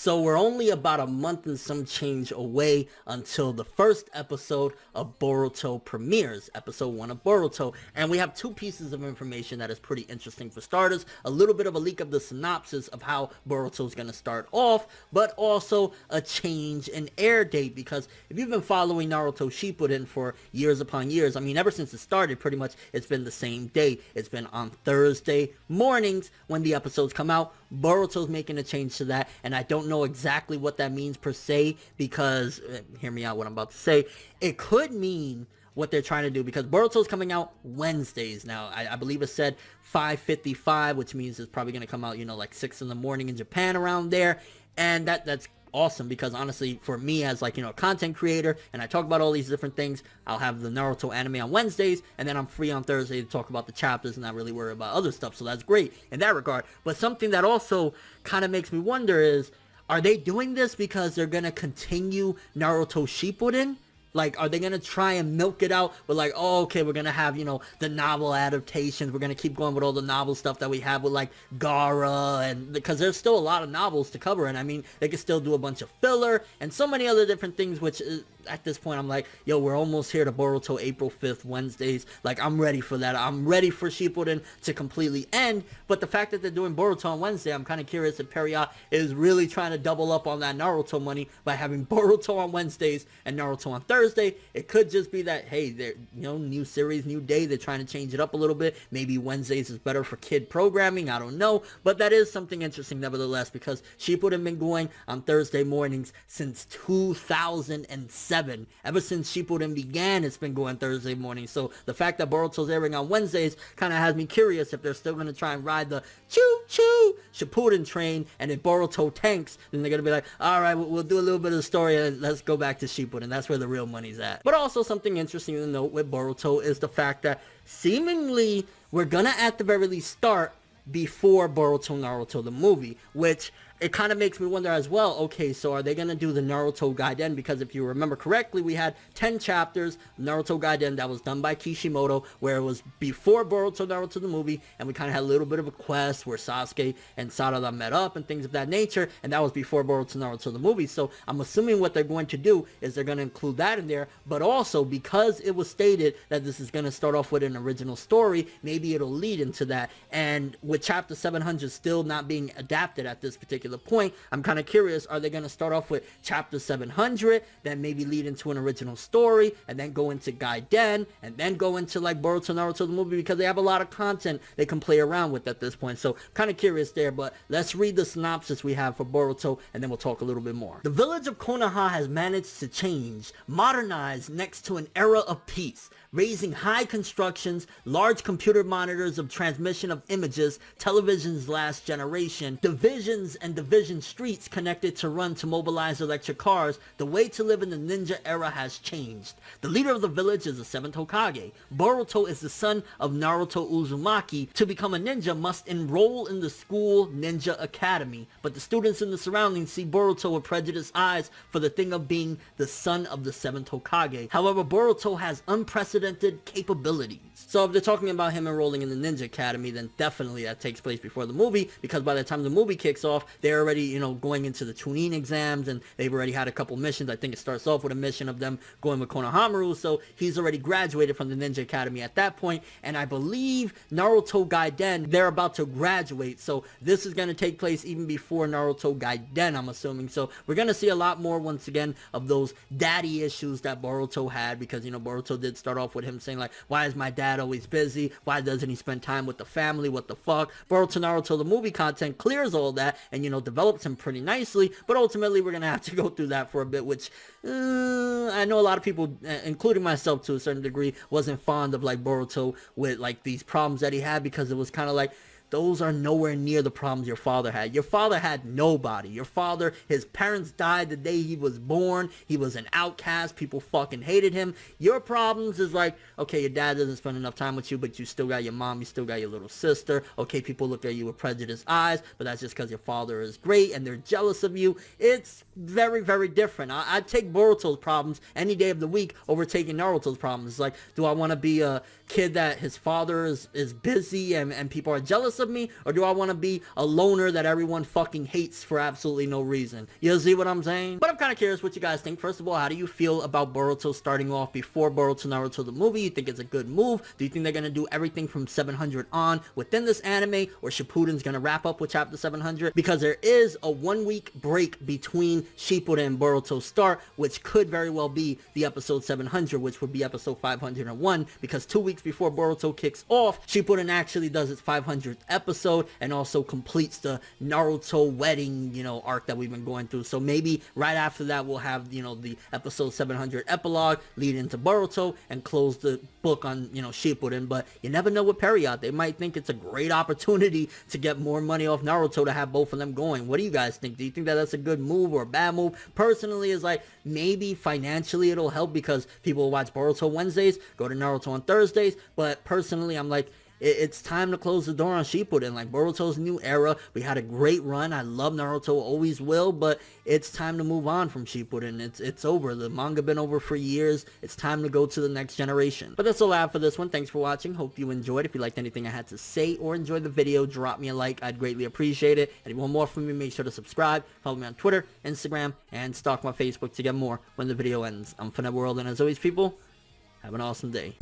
So we're only about a month and some change away until the first episode of Boruto premieres, episode 1 of Boruto. And we have two pieces of information that is pretty interesting. For starters, a little bit of a leak of the synopsis of how Boruto is going to start off, but also a change in air date, because if you've been following Naruto Shippuden for years upon years, I mean, ever since it started, pretty much it's been the same day. It's been on Thursday mornings when the episodes come out. Boruto's making a change to that, and I don't know exactly what that means per se, because, hear me out what I'm about to say, it could mean what they're trying to do, because Boruto's coming out Wednesdays now. I believe it said 5:55, which means it's probably going to come out, you know, like 6 in the morning in Japan, around there, and that's awesome, because honestly, for me as, like, you know, a content creator, and I talk about all these different things, I'll have the Naruto anime on Wednesdays, and then I'm free on Thursday to talk about the chapters and not really worry about other stuff, so that's great in that regard. But something that also kind of makes me wonder is, are they doing this because they're gonna continue Naruto Shippuden? Like, are they going to try and milk it out with, like, oh, okay, we're going to have, you know, the novel adaptations. We're going to keep going with all the novel stuff that we have with, like, Gaara, and because there's still a lot of novels to cover. And I mean, they can still do a bunch of filler and so many other different things, which is, at this point, I'm like, yo, we're almost here to Boruto April 5th, Wednesdays. Like, I'm ready for that. I'm ready for Shippuden to completely end. But the fact that they're doing Boruto on Wednesday, I'm kind of curious if Period is really trying to double up on that Naruto money by having Boruto on Wednesdays and Naruto on Thursday. It could just be that, hey, they're, you know, new series, new day. They're trying to change it up a little bit. Maybe Wednesdays is better for kid programming. I don't know. But that is something interesting, nevertheless, because Shippuden been going on Thursday mornings since 2007. Ever since Shippuden began, it's been going Thursday morning. So the fact that Boruto's airing on Wednesdays kind of has me curious if they're still going to try and ride the choo-choo Shippuden train, and if Boruto tanks, then they're going to be like, all right, we'll do a little bit of the story and let's go back to Shippuden. That's where the real money's at. But also something interesting to note with Boruto is the fact that seemingly we're going to at the very least start before Boruto Naruto the movie, which it kind of makes me wonder as well, okay, so are they going to do the Naruto Gaiden? Because if you remember correctly, we had 10 chapters, Naruto Gaiden, that was done by Kishimoto, where it was before Boruto Naruto the movie, and we kind of had a little bit of a quest where Sasuke and Sarada met up and things of that nature, and that was before Boruto Naruto the movie. So I'm assuming what they're going to do is they're going to include that in there, but also because it was stated that this is going to start off with an original story, maybe it'll lead into that. And with chapter 700 still not being adapted at this particular point, I'm kind of curious, are they going to start off with chapter 700, then maybe lead into an original story, and then go into Gaiden, and then go into like Boruto Naruto the movie, because they have a lot of content they can play around with at this point. So kind of curious there, but let's read the synopsis we have for Boruto, and then we'll talk a little bit more. The village of Konoha has managed to change, modernize next to an era of peace, raising high constructions, large computer monitors of transmission of images, television's last generation, divisions and division streets connected to run to mobilize electric cars. The way to live in the ninja era has changed. The leader of the village is the 7th Hokage. Boruto is the son of Naruto Uzumaki. To become a ninja must enroll in the school ninja academy, but the students in the surroundings see Boruto with prejudiced eyes for the thing of being the son of the 7th Hokage. However, Boruto has unprecedented capabilities. So if they're talking about him enrolling in the Ninja Academy, then definitely that takes place before the movie, because by the time the movie kicks off, they're already, you know, going into the Chunin exams, and they've already had a couple missions. I think it starts off with a mission of them going with Konohamaru, so he's already graduated from the Ninja Academy at that point, and I believe Naruto Gaiden, they're about to graduate, so this is going to take place even before Naruto Gaiden, I'm assuming. So we're going to see a lot more, once again, of those daddy issues that Boruto had, because, you know, Boruto did start off with him saying, like, why is my dad always busy? Why doesn't he spend time with the family? What the fuck? Boruto Naruto the movie content clears all that and, you know, develops him pretty nicely, but ultimately we're gonna have to go through that for a bit, which I know a lot of people, including myself to a certain degree, wasn't fond of, like, Boruto with, like, these problems that he had, because it was kind of like, those are nowhere near the problems your father had. Your father had nobody. Your father, his parents died the day he was born. He was an outcast. People fucking hated him. Your problems is like, okay, your dad doesn't spend enough time with you, but you still got your mom, you still got your little sister. Okay, people look at you with prejudiced eyes, but that's just because your father is great and they're jealous of you. It's very, very different. I'd take Boruto's problems any day of the week over taking Naruto's problems. It's like, do I want to be a kid that his father is busy and people are jealous of me, or do I want to be a loner that everyone fucking hates for absolutely no reason? You see what I'm saying? But I'm kind of curious what you guys think. First of all, how do you feel about Boruto starting off before Boruto Naruto the movie? You think it's a good move? Do you think they're going to do everything from 700 on within this anime, or Shippuden's going to wrap up with chapter 700? Because there is a 1 week break between Shippuden and Boruto's start, which could very well be the episode 700, which would be episode 501, because 2 weeks before Boruto kicks off, Shippuden actually does its 500th episode and also completes the Naruto wedding, arc that we've been going through. So maybe right after that we'll have, the episode 700 epilogue lead into Boruto and close the book on, Shippuden. But you never know with Period. They might think it's a great opportunity to get more money off Naruto to have both of them going. What do you guys think? Do you think that that's a good move or a bad move? Personally, is like, maybe financially it'll help because people will watch Boruto Wednesdays, go to Naruto on Thursdays. But personally, I'm like, it's time to close the door on Shippuden. Like, Boruto's new era, we had a great run. I love Naruto, always will, but it's time to move on from Shippuden. It's over. The manga been over for years. It's time to go to the next generation. But that's all I have for this one. Thanks for watching. Hope you enjoyed. If you liked anything I had to say or enjoyed the video, drop me a like. I'd greatly appreciate it. And if you want more from me, make sure to subscribe. Follow me on Twitter, Instagram, and stalk my Facebook to get more when the video ends. I'm ForneverWorld, and as always, people, have an awesome day.